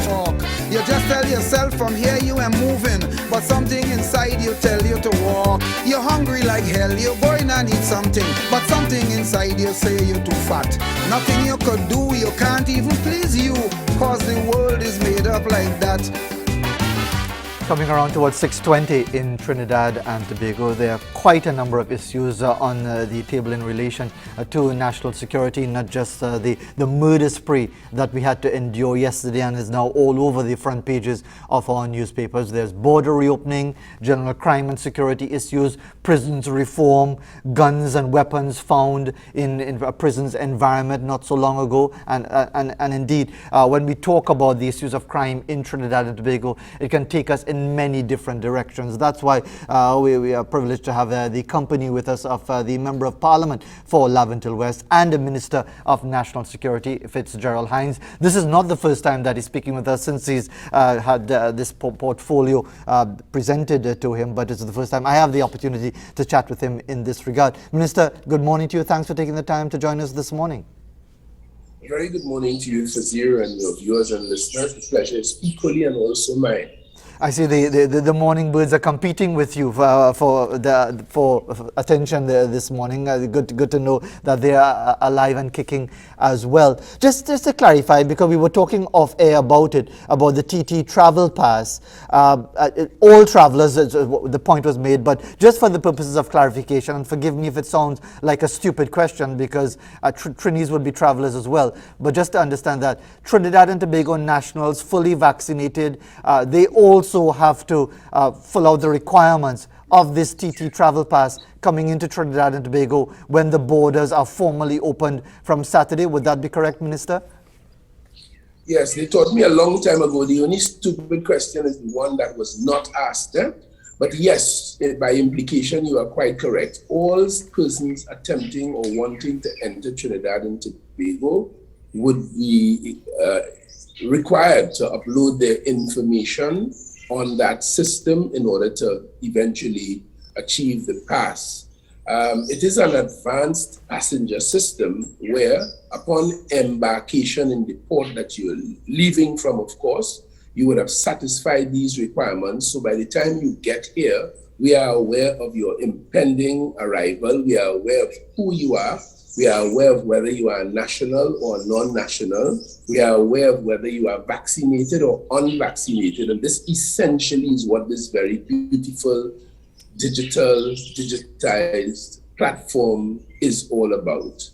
talk. You just tell yourself from here you are moving, but something inside you tell you to walk. You're hungry like hell, you're going to need something, but something inside you say you're too fat. Nothing you could do, you can't even please you, cause the world is made up like that. Coming around towards 6:20 in Trinidad and Tobago, there are quite a number of issues on the table in relation to national security, not just the murder spree that we had to endure yesterday and is now all over the front pages of our newspapers. There's border reopening, general crime and security issues, prisons reform, guns and weapons found in a prison's environment not so long ago. And indeed, when we talk about the issues of crime in Trinidad and Tobago, it can take us in many different directions. That's why we are privileged to have the company with us of the Member of Parliament for Laventille West and the Minister of National Security, Fitzgerald Hinds. This is not the first time that he's speaking with us since he's had this portfolio presented to him, but it's the first time I have the opportunity to chat with him in this regard. Minister, good morning to you. Thanks for taking the time to join us this morning. Very good morning to you, Fazir, and your viewers and listeners. The pleasure is equally and also mine. I see the morning birds are competing with you for attention this morning. Good to know that they are alive and kicking as well. Just to clarify, because we were talking off air about the T&T Travel Pass. All travellers, the point was made, but just for the purposes of clarification, and forgive me if it sounds like a stupid question, because Trinis would be travellers as well. But just to understand that Trinidad and Tobago nationals fully vaccinated, they also have to fill out the requirements of this T&T Travel Pass coming into Trinidad and Tobago when the borders are formally opened from Saturday. Would that be correct, Minister? Yes, they taught me a long time ago, the only stupid question is the one that was not asked. But yes, by implication, you are quite correct. All persons attempting or wanting to enter Trinidad and Tobago would be required to upload their information on that system in order to eventually achieve the pass. It is an advanced passenger system where upon embarkation in the port that you're leaving from, of course, you would have satisfied these requirements. So by the time you get here, we are aware of your impending arrival. We are aware of who you are. We are aware of whether you are national or non-national. We are aware of whether you are vaccinated or unvaccinated. And this essentially is what this very beautiful digitized platform is all about.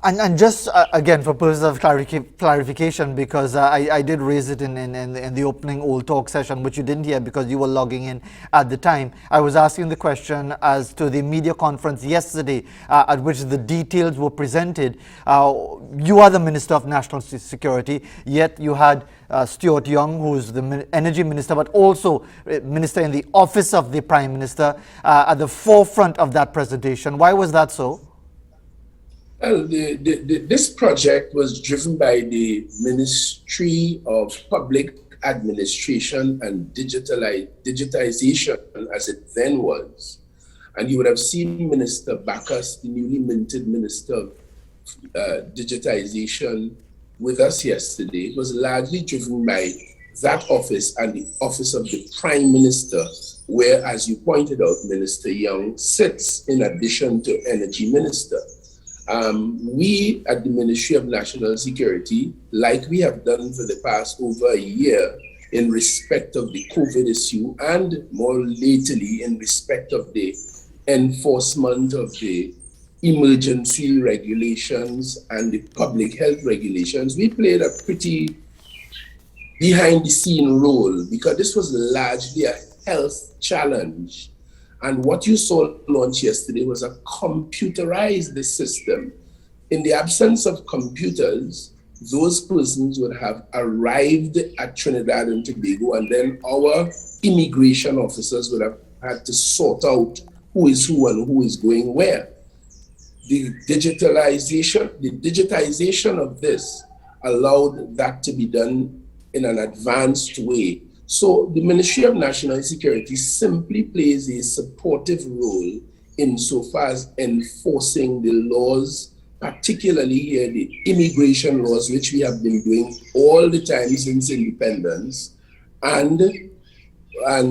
And just again, for purposes of clarification, because I did raise it in the opening Old Talk session, which you didn't hear because you were logging in at the time. I was asking the question as to the media conference yesterday at which the details were presented. You are the Minister of National Security, yet you had Stuart Young, who's the Energy Minister, but also Minister in the Office of the Prime Minister, at the forefront of that presentation. Why was that so? Well, this project was driven by the Ministry of Public Administration and Digitization, as it then was. And you would have seen Minister Bacchus, the newly minted Minister of Digitization, with us yesterday. It was largely driven by that office and the Office of the Prime Minister, where, as you pointed out, Minister Young sits in addition to Energy Minister. We at the Ministry of National Security, like we have done for the past over a year in respect of the COVID issue and more lately in respect of the enforcement of the emergency regulations and the public health regulations, we played a pretty behind the scene role because this was largely a health challenge. And what you saw launch yesterday was a computerized system. In the absence of computers, those persons would have arrived at Trinidad and Tobago, and then our immigration officers would have had to sort out who is who and who is going where. The digitization of this allowed that to be done in an advanced way. So the Ministry of National Security simply plays a supportive role insofar as enforcing the laws particularly here the immigration laws, which we have been doing all the time since independence, and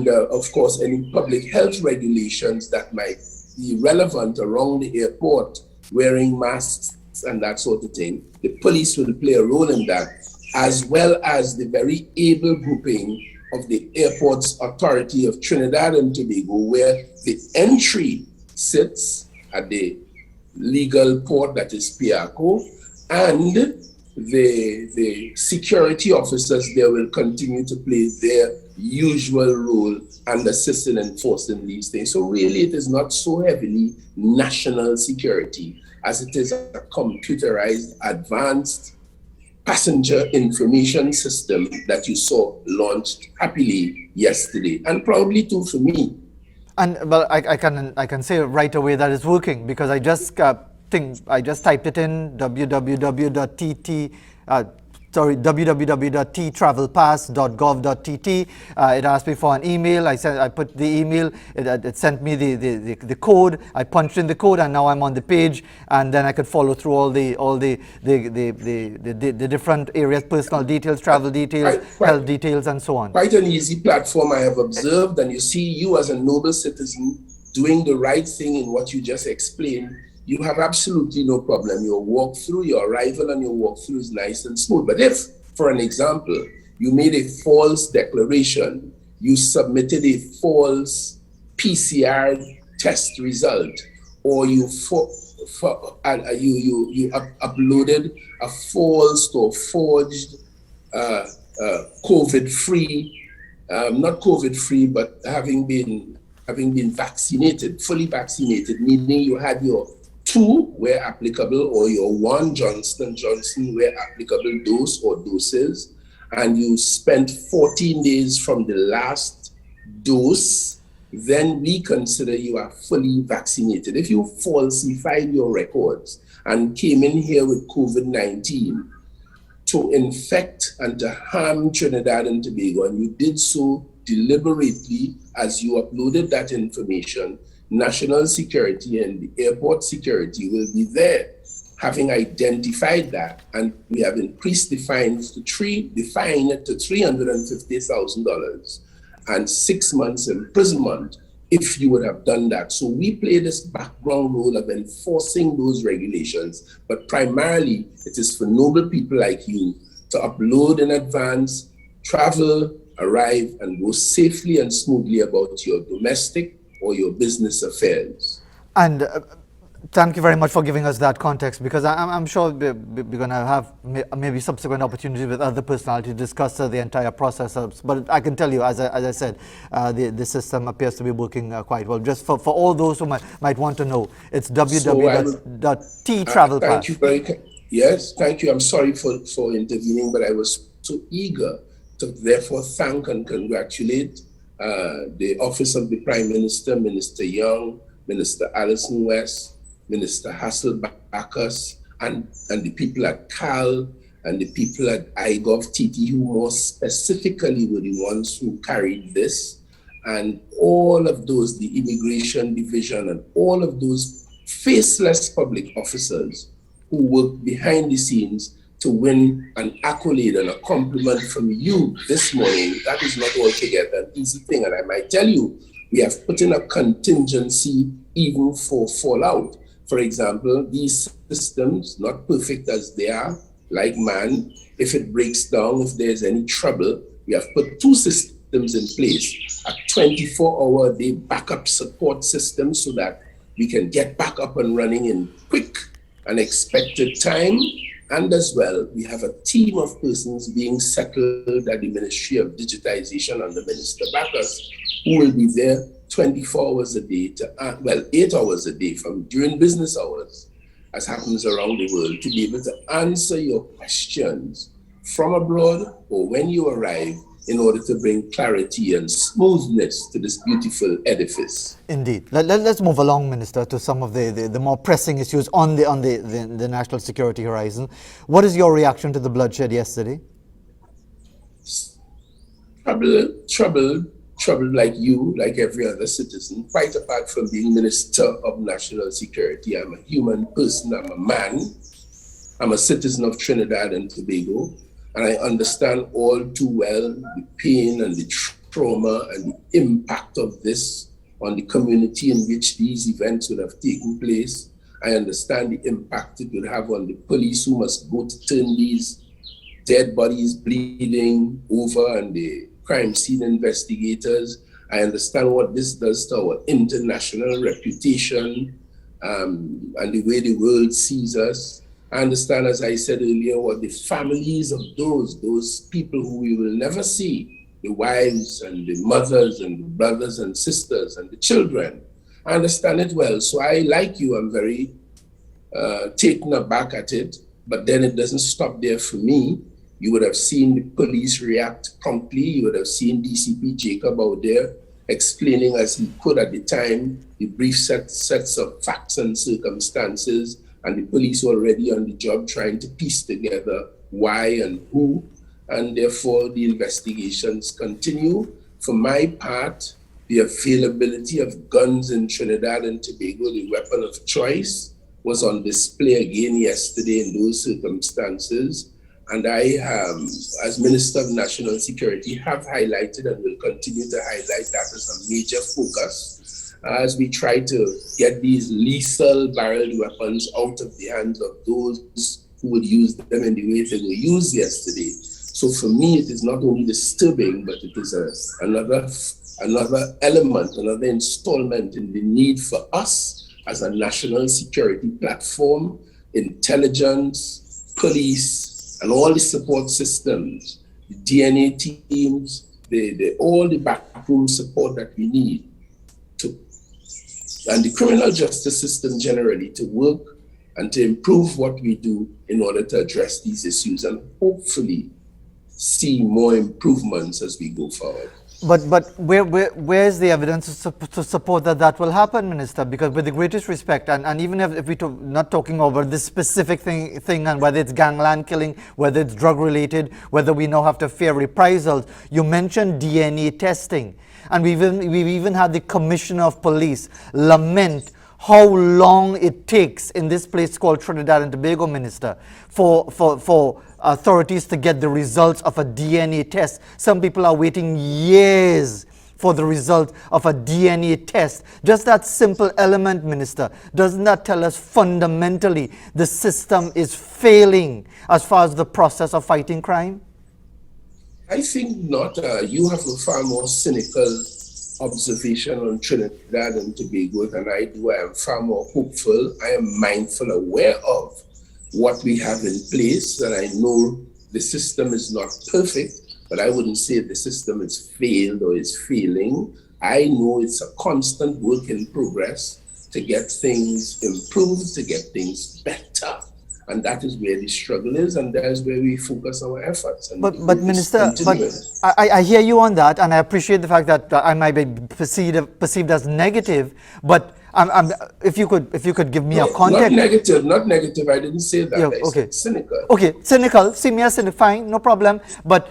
of course any public health regulations that might be relevant around the airport, wearing masks and that sort of thing. The police will play a role in that, as well as the very able grouping of the Airports Authority of Trinidad and Tobago, where the entry sits at the legal port, that is Piaco, and the security officers there will continue to play their usual role and assist in enforcing these things. So really it is not so heavily national security as it is a computerized, advanced passenger information system that you saw launched happily yesterday, and proudly too for me. And well, I can say right away that it's working, because I just typed it in www.ttravelpass.gov.tt. It asked me for an email. I put the email. It sent me the code. I punched in the code, and now I'm on the page. And then I could follow through all the different areas: personal details, travel details, health details, and so on. Quite an easy platform, I have observed, and you see, you as a noble citizen doing the right thing in what you just explained. You have absolutely no problem. Your walkthrough, your arrival and your walkthrough is nice and smooth. But if, for an example, you made a false declaration, you submitted a false PCR test result, or you uploaded a false or forged COVID-free, not COVID-free, but having been vaccinated, fully vaccinated, meaning you had your 2 where applicable, or your 1 Johnson & Johnson where applicable dose or doses, and you spent 14 days from the last dose, then we consider you are fully vaccinated. If you falsified your records and came in here with COVID-19 to infect and to harm Trinidad and Tobago, and you did so deliberately as you uploaded that information, national security and the airport security will be there, having identified that, and we have increased the fine to $350,000 and 6 months imprisonment if you would have done that. So we play this background role of enforcing those regulations, but primarily it is for noble people like you to upload in advance, travel, arrive, and go safely and smoothly about your domestic or your business affairs. And thank you very much for giving us that context, because I'm sure we're going to have maybe subsequent opportunities with other personalities to discuss the entire process. But I can tell you, as I said, the system appears to be working quite well. Just for all those who might want to know, it's www.ttravelpass. Thank you yes, thank you. I'm sorry for intervening, but I was so eager to therefore thank and congratulate the Office of the Prime Minister, Minister Young, Minister Alison West, Minister Hassel Bacchus, and the people at CAL and the people at iGov-TT, who more specifically were the ones who carried this, and all of those, the Immigration Division, and all of those faceless public officers who worked behind the scenes to win an accolade and a compliment from you this morning. That is not altogether an easy thing. And I might tell you, we have put in a contingency even for fallout. For example, these systems, not perfect as they are, like man, if it breaks down, if there's any trouble, we have put 2 systems in place, a 24-hour-a-day backup support system so that we can get back up and running in quick and expected time. And as well, we have a team of persons being settled at the Ministry of Digitization under Minister Bacchus, who will be there 24 hours a day, 8 hours a day from during business hours, as happens around the world, to be able to answer your questions from abroad or when you arrive, in order to bring clarity and smoothness to this beautiful edifice. Indeed. Let's move along, Minister, to some of the more pressing issues on the national security horizon. What is your reaction to the bloodshed yesterday? Troubled, troubled like you, like every other citizen. Quite apart from being Minister of National Security, I'm a human person, I'm a man, I'm a citizen of Trinidad and Tobago, and I understand all too well the pain and the trauma and the impact of this on the community in which these events would have taken place. I understand the impact it would have on the police who must go to turn these dead bodies bleeding over and the crime scene investigators. I understand what this does to our international reputation and the way the world sees us. I understand, as I said earlier, what the families of those people who we will never see, the wives and the mothers and the brothers and sisters and the children. I understand it well. So I, like you, I'm very taken aback at it, but then it doesn't stop there for me. You would have seen the police react promptly. You would have seen DCP Jacob out there explaining as he could at the time the brief sets of facts and circumstances, and the police were already on the job trying to piece together why and who, and therefore the investigations continue. For my part, the availability of guns in Trinidad and Tobago, the weapon of choice, was on display again yesterday in those circumstances. And I, as Minister of National Security, have highlighted and will continue to highlight that as a major focus as we try to get these lethal barreled weapons out of the hands of those who would use them in the way they were used yesterday. So for me, it is not only disturbing, but it is another element, another installment in the need for us as a national security platform, intelligence, police, and all the support systems, the DNA teams, all the backroom support that we need and the criminal justice system generally to work and to improve what we do in order to address these issues and hopefully see more improvements as we go forward. But where's the evidence to support that will happen, Minister? Because with the greatest respect, and even if we're not talking over this specific thing and whether it's gangland killing, whether it's drug related, whether we now have to fear reprisals, you mentioned DNA testing. And we've even had the Commissioner of Police lament how long it takes in this place called Trinidad and Tobago, Minister, for authorities to get the results of a DNA test. Some people are waiting years for the result of a DNA test. Just that simple element, Minister, doesn't that tell us fundamentally the system is failing as far as the process of fighting crime? I think not. You have a far more cynical observation on Trinidad and Tobago than I do. I am far more hopeful. I am mindful, aware of what we have in place, and I know the system is not perfect, but I wouldn't say the system is failed or is failing. I know it's a constant work in progress to get things improved, to get things better. And that is where the struggle is, and that is where we focus our efforts. And but Minister, I hear you on that, and I appreciate the fact that I might be perceived as negative. But if you could give me a context. Not negative. I didn't say that. Yeah, I said cynical. Okay, cynical. See me as cynical. Fine, no problem. But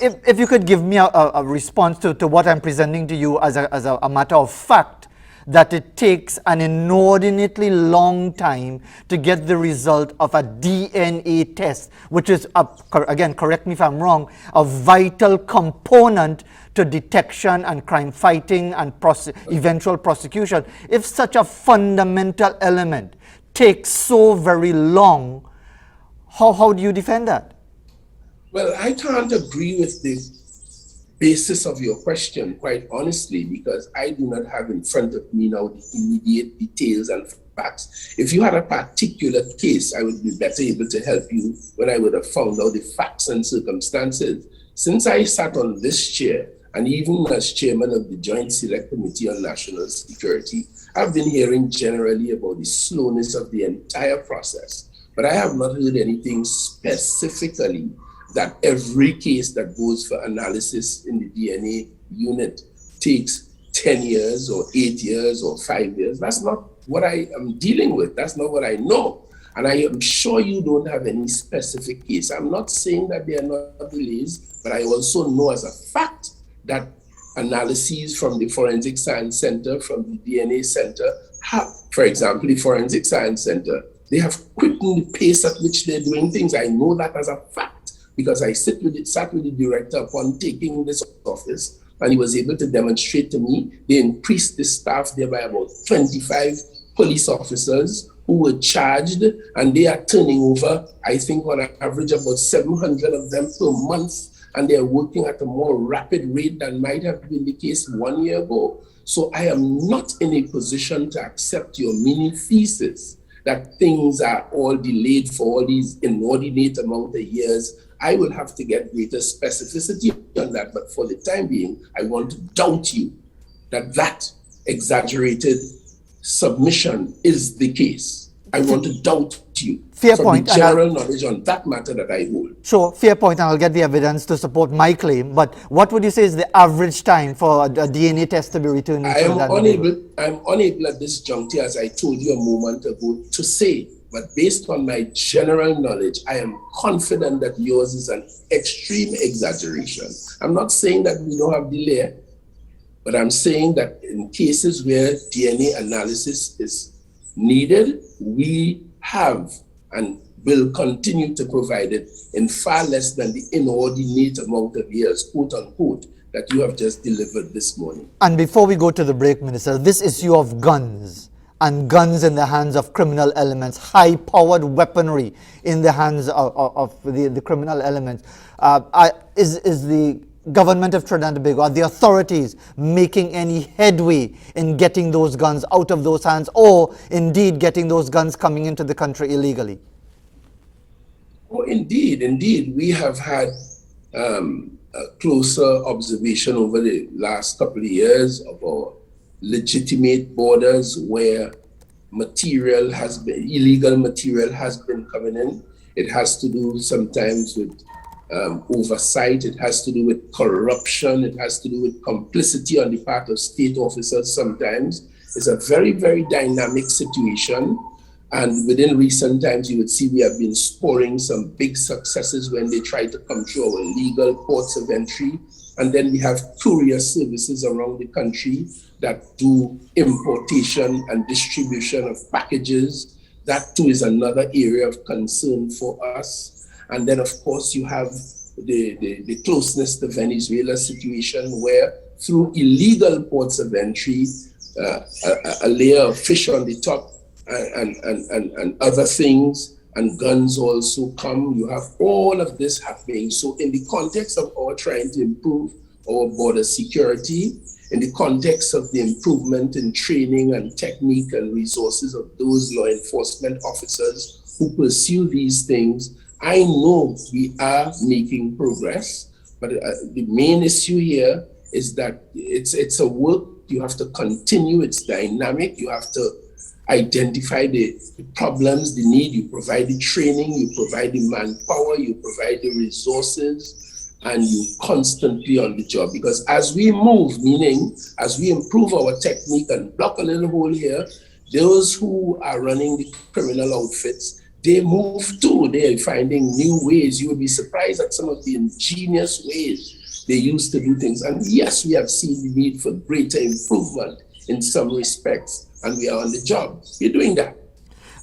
if you could give me a response to what I'm presenting to you as a matter of fact, that it takes an inordinately long time to get the result of a DNA test, which is, again, correct me if I'm wrong, a vital component to detection and crime fighting and eventual prosecution. If such a fundamental element takes so very long, how do you defend that? Well, I can't agree with the basis of your question, quite honestly, because I do not have in front of me now the immediate details and facts. If you had a particular case, I would be better able to help you when I would have found out the facts and circumstances. Since I sat on this chair, and even as chairman of the Joint Select Committee on National Security, I've been hearing generally about the slowness of the entire process, but I have not heard anything specifically that every case that goes for analysis in the DNA unit takes 10 years or 8 years or 5 years. That's not what I am dealing with. That's not what I know. And I am sure you don't have any specific case. I'm not saying that there are not delays, but I also know as a fact that analyses from the Forensic Science Center, from the DNA Center, have, for example, the Forensic Science Center, they have quickened the pace at which they're doing things. I know that as a fact because I sat with the director upon taking this office, and he was able to demonstrate to me they increased the staff there by about 25 police officers who were charged, and they are turning over, I think on average, about 700 of them per month, and they're working at a more rapid rate than might have been the case 1 year ago. So I am not in a position to accept your mini thesis that things are all delayed for all these inordinate amount of years. I will have to get greater specificity on that, but for the time being, I want to doubt you that exaggerated submission is the case. I want to doubt you. Fair from point. The general knowledge on that matter that I hold. Sure, fair point, and I'll get the evidence to support my claim. But what would you say is the average time for a DNA test to be returned? I'm unable at this juncture, as I told you a moment ago, to say. But based on my general knowledge, I am confident that yours is an extreme exaggeration. I'm not saying that we don't have delay, but I'm saying that in cases where DNA analysis is needed, we have and will continue to provide it in far less than the inordinate amount of years, quote unquote, that you have just delivered this morning. And before we go to the break, Minister, this issue of guns and guns in the hands of criminal elements, high-powered weaponry in the hands of the criminal elements, is the government of Trinidad and Tobago, are the authorities making any headway in getting those guns out of those hands, or indeed getting those guns coming into the country illegally? Oh, indeed. We have had a closer observation over the last couple of years of our legitimate borders where illegal material has been coming in. It has to do sometimes with oversight, it has to do with corruption, it has to do with complicity on the part of state officers sometimes. It's a very, very dynamic situation. And within recent times, you would see we have been scoring some big successes when they try to come through our legal ports of entry. And then we have courier services around the country that do importation and distribution of packages. That too is another area of concern for us. And then, of course, you have the closeness to Venezuela situation where through illegal ports of entry, a layer of fish on the top and other things, and guns also come. You have all of this happening. So in the context of our trying to improve our border security, in the context of the improvement in training and technique and resources of those law enforcement officers who pursue these things, I know we are making progress, but the main issue here is that it's a work you have to continue. It's dynamic. You have to identify the problems, the need. You provide the training, you provide the manpower, you provide the resources, and you constantly on the job. Because as we move, meaning as we improve our technique and block a little hole here, those who are running the criminal outfits, they move too. They are finding new ways. You will be surprised at some of the ingenious ways they used to do things. And yes, we have seen the need for greater improvement in some respects, and we are on the job. We're doing that.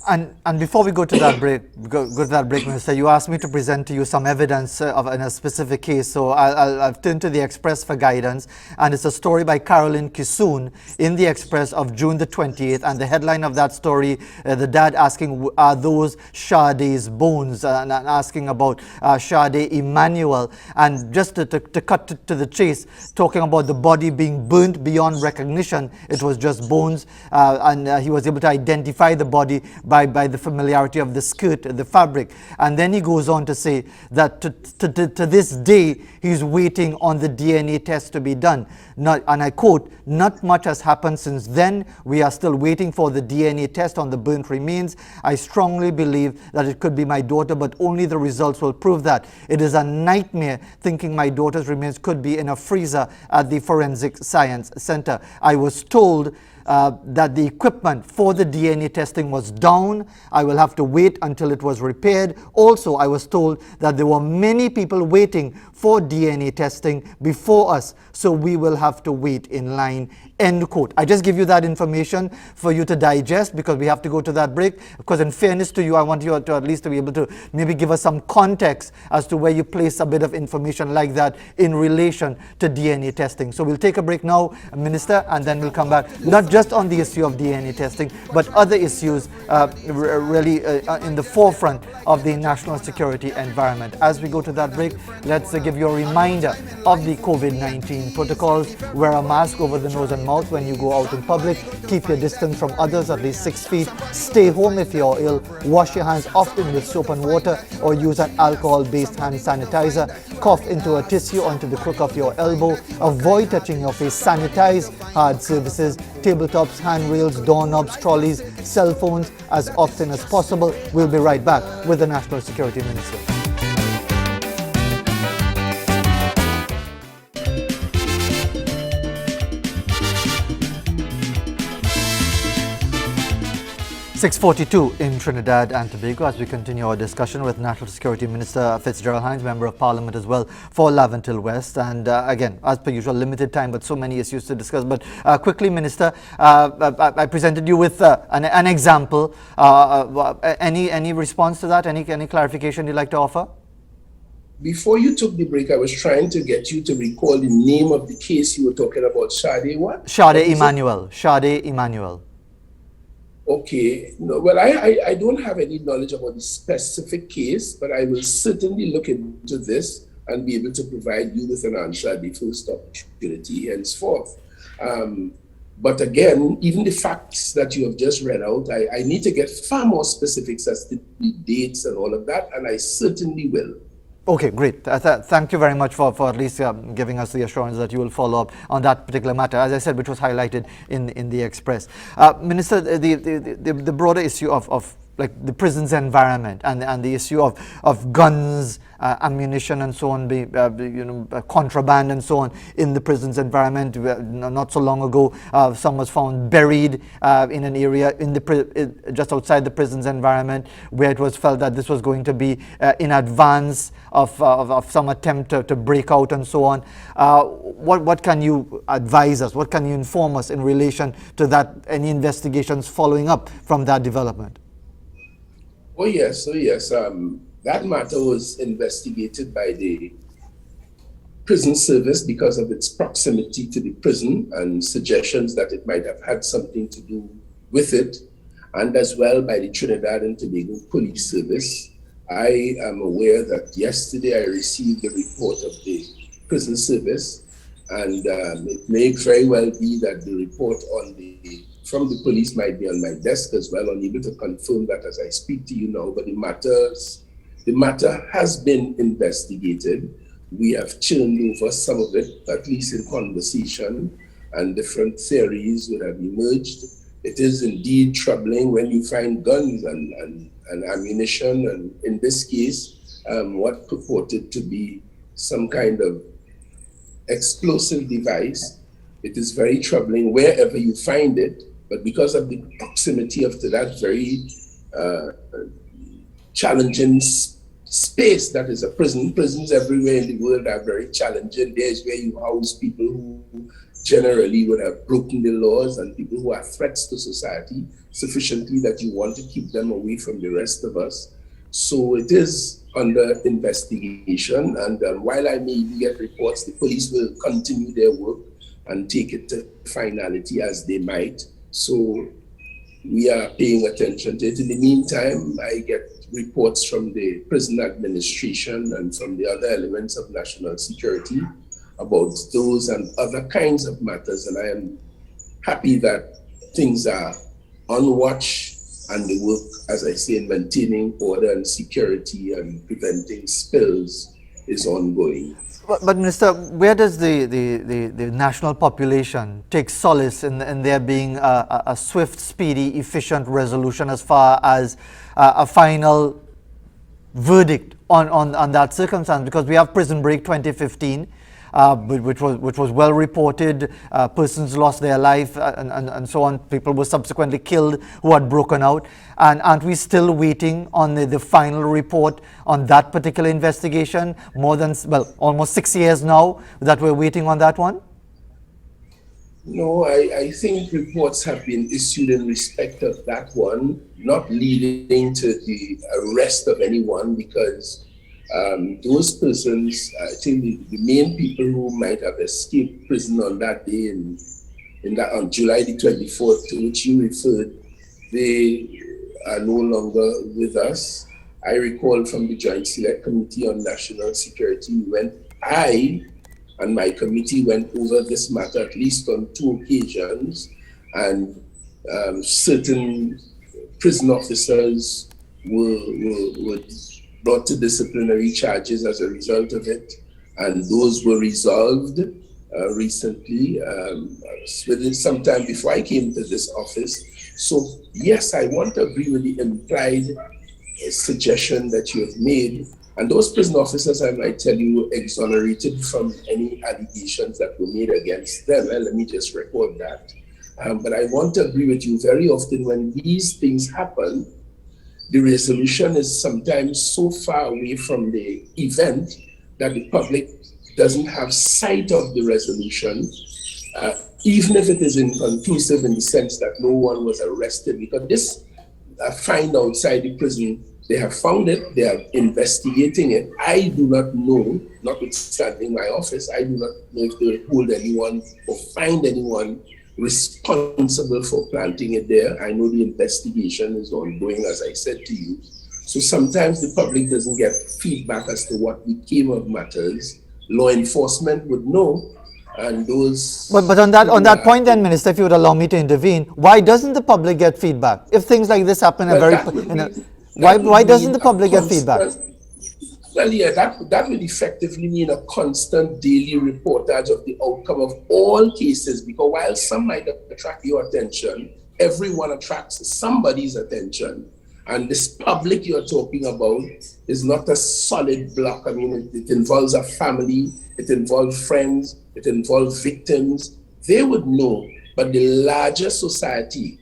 And before we go to that break, Minister, you asked me to present to you some evidence in a specific case. So I've turned to the Express for guidance, and it's a story by Carolyn Kisoon in the Express of June the 28th. And the headline of that story, the dad asking, are those Sade's bones? And asking about Sade Emmanuel. And just to cut to the chase, talking about the body being burnt beyond recognition. It was just bones, and he was able to identify the body by the familiarity of the skirt, the fabric. And then he goes on to say that to this day, he's waiting on the DNA test to be done. And I quote, "Not much has happened since then. We are still waiting for the DNA test on the burnt remains. I strongly believe that it could be my daughter, but only the results will prove that. It is a nightmare thinking my daughter's remains could be in a freezer at the Forensic Science Center. I was told that the equipment for the DNA testing was down. I will have to wait until it was repaired. Also, I was told that there were many people waiting for DNA testing before us, so we will have to wait in line, end quote. I just give you that information for you to digest because we have to go to that break. Of course, in fairness to you, I want you to at least to be able to maybe give us some context as to where you place a bit of information like that in relation to DNA testing. So we'll take a break now, Minister, and then we'll come back, not just on the issue of DNA testing, but other issues really in the forefront of the national security environment. As we go to that break, let's give you a reminder of the COVID-19 protocols. Wear a mask over the nose and mouth when you go out in public. Keep your distance from others at least 6 feet. Stay home if you're ill. Wash your hands often with soap and water or use an alcohol-based hand sanitizer. Cough into a tissue onto the crook of your elbow. Avoid touching your face. Sanitize hard surfaces, tabletops, handrails, doorknobs, trolleys, cell phones as often as possible. We'll be right back with the National Security Minister. 6:42 in Trinidad and Tobago as we continue our discussion with National Security Minister Fitzgerald Hinds, Member of Parliament as well for Laventille West. And again, as per usual, limited time, but so many issues to discuss. But quickly, Minister, I presented you with an example. Any response to that? Any clarification you'd like to offer? Before you took the break, I was trying to get you to recall the name of the case you were talking about. Sade what? Sade Emmanuel. Sade Emmanuel. Okay. No, well, I don't have any knowledge about the specific case, but I will certainly look into this and be able to provide you with an answer at the first opportunity henceforth. But again, even the facts that you have just read out, I need to get far more specifics as to the dates and all of that, and I certainly will. Okay, great. Thank you very much for at least giving us the assurance that you will follow up on that particular matter, as I said, which was highlighted in the Express. Minister, the broader issue of like the prison's environment and the issue of guns, ammunition and so on, contraband and so on in the prison's environment. Not so long ago, some was found buried in an area just outside the prison's environment, where it was felt that this was going to be in advance of some attempt to break out and so on. What can you advise us? What can you inform us in relation to that? Any investigations following up from that development? Oh yes. That matter was investigated by the prison service because of its proximity to the prison and suggestions that it might have had something to do with it, and as well by the Trinidad and Tobago Police Service. I am aware that yesterday I received the report of the prison service, and it may very well be that the report from the police might be on my desk as well, unable to confirm that as I speak to you now, but the matter has been investigated. We have churned over some of it, at least in conversation, and different theories would have emerged. It is indeed troubling when you find guns and ammunition, and in this case, what purported to be some kind of explosive device. It is very troubling wherever you find it. But because of the proximity of to that very challenging space that is a prison, prisons everywhere in the world are very challenging. There's where you house people who generally would have broken the laws and people who are threats to society sufficiently that you want to keep them away from the rest of us. So it is under investigation, and while I may get reports, the police will continue their work and take it to finality as they might. So we are paying attention to it. In the meantime, I get reports from the prison administration and from the other elements of national security about those and other kinds of matters. And I am happy that things are on watch and the work, as I say, in maintaining order and security and preventing spills is ongoing. But Minister, where does the national population take solace in there being a swift, speedy, efficient resolution as far as a final verdict on that circumstance? Because we have Prison Break 2015, which was well reported. Persons lost their life and so on. People were subsequently killed who had broken out. And aren't we still waiting on the final report on that particular investigation? More than, well, almost 6 years now that we're waiting on that one? No, I think reports have been issued in respect of that one, not leading to the arrest of anyone, because those persons, I think the main people who might have escaped prison on that day, on July the 24th, to which you referred, they are no longer with us. I recall from the Joint Select Committee on National Security, I and my committee went over this matter at least on 2 occasions, and certain prison officers were brought to disciplinary charges as a result of it, and those were resolved recently, within some time before I came to this office. So yes, I want to agree with the implied suggestion that you have made. And those prison officers, I might tell you, were exonerated from any allegations that were made against them. And let me just record that. But I want to agree with you, very often when these things happen, the resolution is sometimes so far away from the event that the public doesn't have sight of the resolution, even if it is inconclusive in the sense that no one was arrested, because this find outside the prison, they have found it, they are investigating it. I do not know, notwithstanding my office, I do not know if they hold anyone or find anyone responsible for planting it there. I know the investigation is ongoing, as I said to you. So sometimes the public doesn't get feedback as to what became of matters. Law enforcement would know, and those... But on that point then, Minister, if you would allow me to intervene, why doesn't the public get feedback? If things like this happen, why doesn't the public get feedback? Well, yeah, that would effectively mean a constant daily reportage of the outcome of all cases, because while some might attract your attention, everyone attracts somebody's attention. And this public you're talking about is not a solid block. I mean, it involves a family, it involves friends, it involves victims. They would know, but the larger society,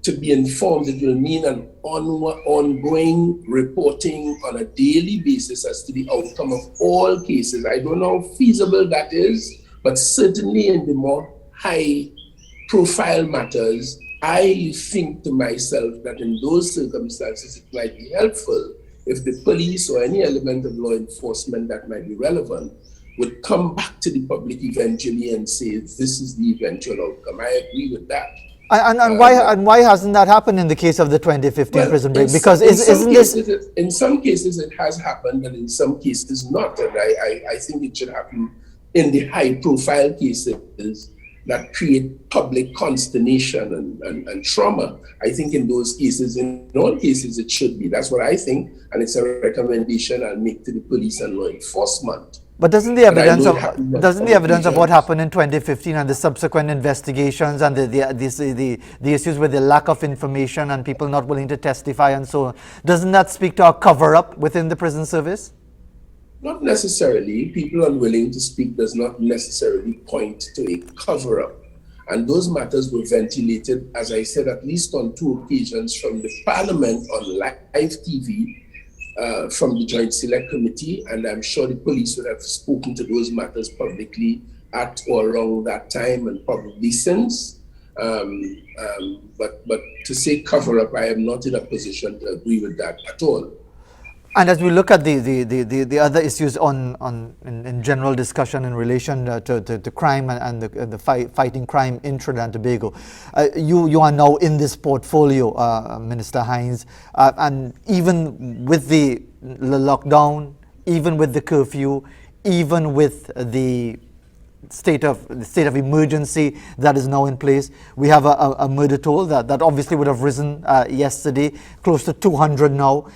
to be informed, it will mean an ongoing reporting on a daily basis as to the outcome of all cases. I don't know how feasible that is, but certainly in the more high-profile matters, I think to myself that in those circumstances, it might be helpful if the police or any element of law enforcement that might be relevant would come back to the public eventually and say, this is the eventual outcome. I agree with that. And why hasn't that happened in the case of the 2015 prison break? Because in some cases it has happened, and in some cases not. And I think it should happen in the high-profile cases that create public consternation and trauma. I think in those cases, in all cases, it should be. That's what I think, and it's a recommendation I'll make to the police and law enforcement. But doesn't the evidence of what happened in 2015 and the subsequent investigations and the issues with the lack of information and people not willing to testify and so on, doesn't that speak to a cover-up within the prison service? Not necessarily. People unwilling to speak does not necessarily point to a cover-up. And those matters were ventilated, as I said, at least on 2 occasions from the Parliament on live TV, from the Joint Select Committee, and I'm sure the police would have spoken to those matters publicly at or around that time and probably since. But to say cover-up, I am not in a position to agree with that at all. And as we look at the other issues in general discussion in relation to crime and the fighting crime in Trinidad and Tobago, you are now in this portfolio, Minister Hinds, and even with the lockdown, even with the curfew, even with the state of emergency that is now in place, we have a murder toll that obviously would have risen yesterday, close to 200 now,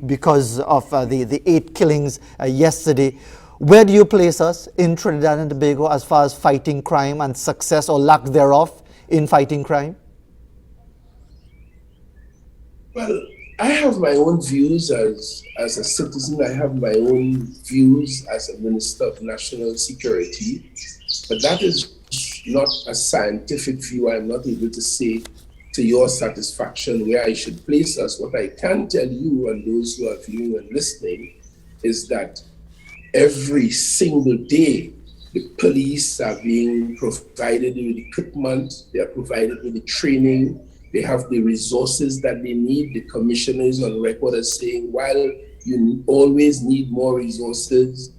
because of the 8 killings yesterday. Where do you place us in Trinidad and Tobago as far as fighting crime and success or lack thereof in fighting crime? Well, I have my own views as a citizen. I have my own views as a Minister of National Security, but that is not a scientific view. I'm not able to say to your satisfaction where I should place us. What I can tell you and those who are viewing and listening is that every single day, the police are being provided with equipment, they are provided with the training, they have the resources that they need. The commissioner is on record as saying, while you always need more resources,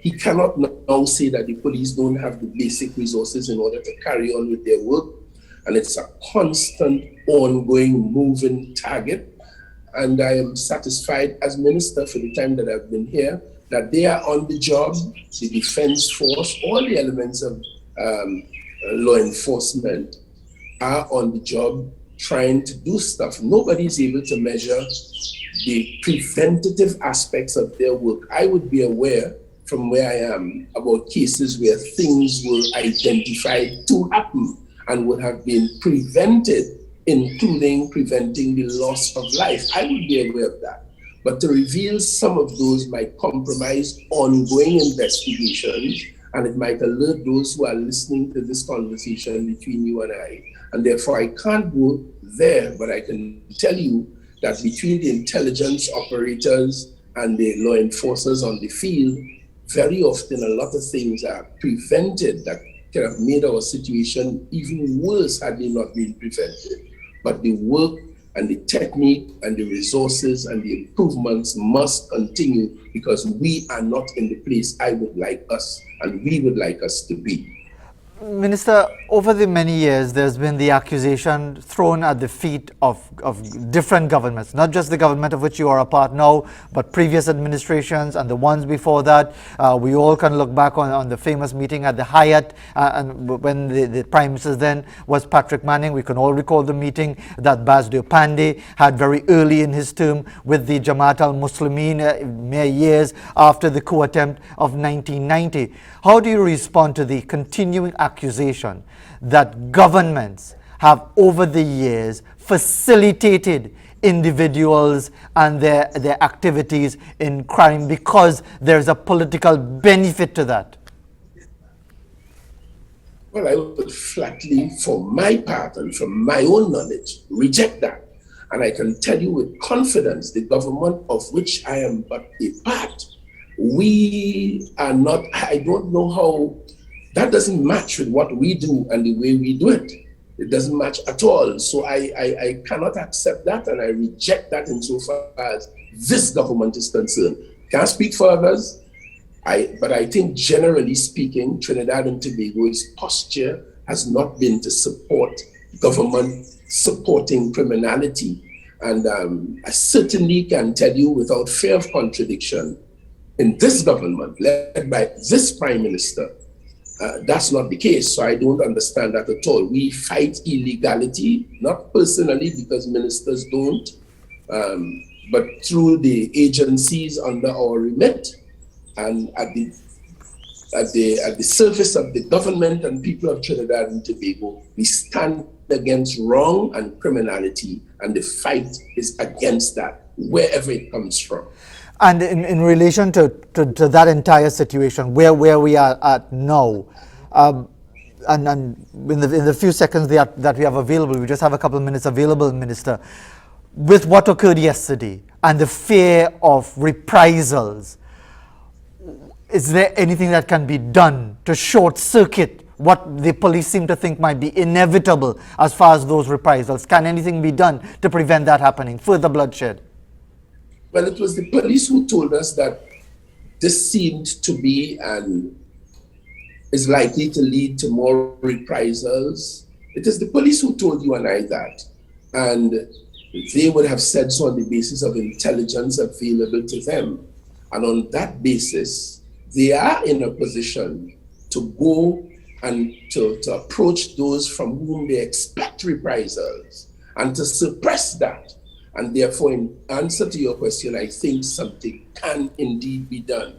he cannot now say that the police don't have the basic resources in order to carry on with their work. And it's a constant, ongoing, moving target. And I am satisfied as minister for the time that I've been here that they are on the job, the defense force, all the elements of law enforcement are on the job trying to do stuff. Nobody is able to measure the preventative aspects of their work. I would be aware from where I am about cases where things were identified to happen and would have been prevented, including preventing the loss of life. I would be aware of that. But to reveal some of those might compromise ongoing investigations, and it might alert those who are listening to this conversation between you and I. And therefore, I can't go there, but I can tell you that between the intelligence operators and the law enforcers on the field, very often a lot of things are prevented that could have made our situation even worse had they not been prevented. But the work and the technique and the resources and the improvements must continue because we are not in the place I would like us and we would like us to be. Minister, over the many years, there's been the accusation thrown at the feet of different governments, not just the government of which you are a part now, but previous administrations and the ones before that. We all can look back on the famous meeting at the Hyatt, and when the Prime Minister then was Patrick Manning. We can all recall the meeting that Basdio Pandey had very early in his term with the Jamaat al-Muslimin, mere years after the coup attempt of 1990. How do you respond to the continuing accusation that governments have over the years facilitated individuals and their activities in crime because there's a political benefit to that? Well, I would flatly, for my part and from my own knowledge, reject that. And I can tell you with confidence, the government of which I am but a part, we are not, I don't know how, that doesn't match with what we do and the way we do it. It doesn't match at all. So I cannot accept that and I reject that insofar as this government is concerned. Can't speak for others, but I think generally speaking, Trinidad and Tobago's posture has not been to support government supporting criminality. And I certainly can tell you without fear of contradiction, in this government, led by this Prime Minister, that's not the case. So I don't understand that at all. We fight illegality, not personally because ministers don't, but through the agencies under our remit and at the surface of the government and people of Trinidad and Tobago, we stand against wrong and criminality, and the fight is against that, wherever it comes from. And in relation to that entire situation, where we are at now, and in the few seconds that we have available, we just have a couple of minutes available, Minister, with what occurred yesterday and the fear of reprisals, is there anything that can be done to short circuit what the police seem to think might be inevitable as far as those reprisals? Can anything be done to prevent that happening, further bloodshed? Well, it was the police who told us that this seemed to be and is likely to lead to more reprisals. It is the police who told you and I that. And they would have said so on the basis of intelligence available to them. And on that basis, they are in a position to go and to approach those from whom they expect reprisals and to suppress that. And therefore, in answer to your question, I think something can indeed be done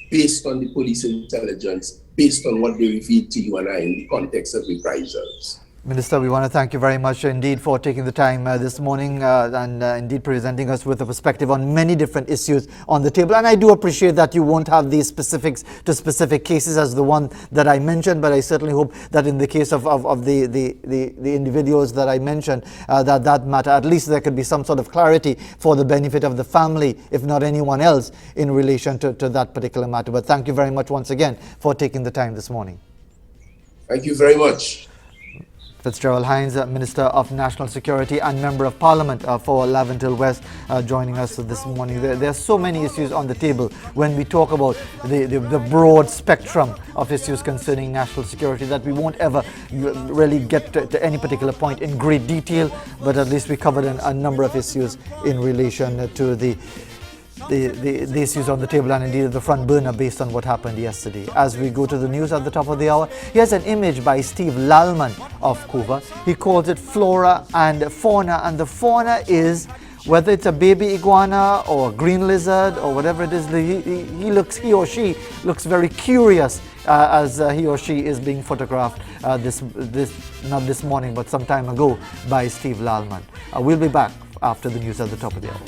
based on the police intelligence, based on what they revealed to you and I in the context of reprisals. Minister, we want to thank you very much indeed for taking the time this morning and indeed presenting us with a perspective on many different issues on the table. And I do appreciate that you won't have these specifics to specific cases as the one that I mentioned, but I certainly hope that in the case of the individuals that I mentioned, that matter, at least there could be some sort of clarity for the benefit of the family, if not anyone else, in relation to that particular matter. But thank you very much once again for taking the time this morning. Thank you very much. Fitzgerald Hinds, Minister of National Security and Member of Parliament for Laventille West, joining us this morning. There are so many issues on the table when we talk about the broad spectrum of issues concerning national security that we won't ever really get to any particular point in great detail, but at least we covered a number of issues in relation to the issues on the table and indeed the front burner based on what happened yesterday. As we go to the news at the top of the hour, here's an image by Steve Lalman of Cuba. He calls it flora and fauna, and the fauna is whether it's a baby iguana or a green lizard or whatever it is. He or she looks very curious as he or she is being photographed not this morning but some time ago by Steve Lalman. We'll be back after the news at the top of the hour.